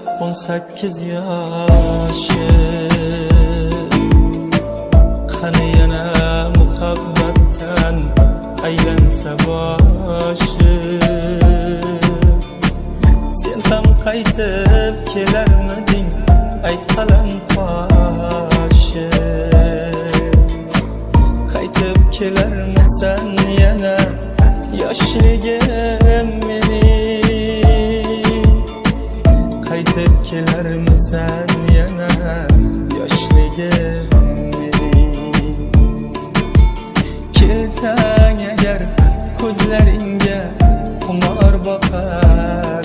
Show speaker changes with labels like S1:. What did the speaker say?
S1: 18 yoshi. Qani yana muhabbatdan aylansa boshi. Sen ham qaytib kelarmiding, ayt qalam qoshi. Qaytib kelarmisan yana yoshligim mening? Qaytib kelarmisan yana yoshligim mening? Kelsang agar ko'zlaringga xumor boqar